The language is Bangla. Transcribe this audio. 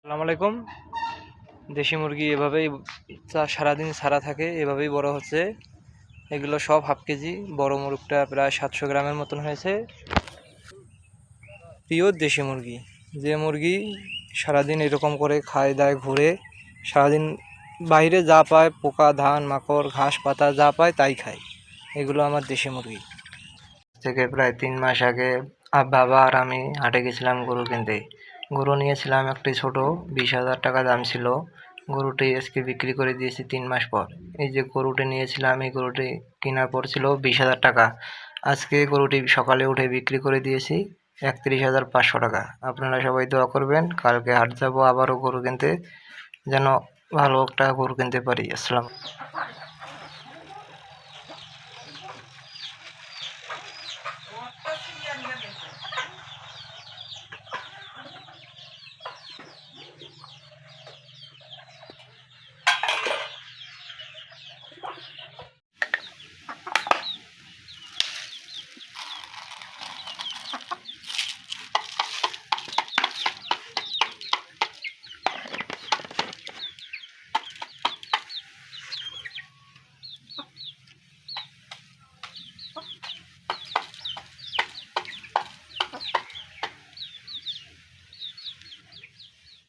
আসসালামু আলাইকুম। দেশি মুরগি এভাবেই সারাদিন ছাড়া থাকে, এভাবেই বড় হচ্ছে। এগুলো সব হাফ কেজি। বড় মুরগটা প্রায় 700 গ্রামের মতন হয়েছে। পিওর দেশি মুরগি, যে মুরগি সারাদিন এরকম করে খায় দায় ঘুরে, সারাদিন বাইরে যা পায় পোকা ধান মাকড় ঘাস পাতা যা পায় তাই খায়। এগুলো আমার দেশি মুরগি। থেকে প্রায় 3 মাস আগে বাবা আর আমি হাটে গেছিলাম গরু কিনতে। গরু নিয়েছিলাম একটি ছোট, 20,000 টাকা দাম ছিল। গরুটি আজকে বিক্রি করে দিয়েছি 3 মাস পর। এই যে গরুটি নিয়েছিলাম, এই গরুটি কেনার পর ছিল 20,000 টাকা। আজকে গরুটি সকালে উঠে বিক্রি করে দিয়েছি 31,500 টাকা। আপনারা সবাই দোয়া করবেন, কালকে হাট যাবো আবারও গরু কিনতে, যেন ভালো একটা গরু কিনতে পারি। আসসালাম।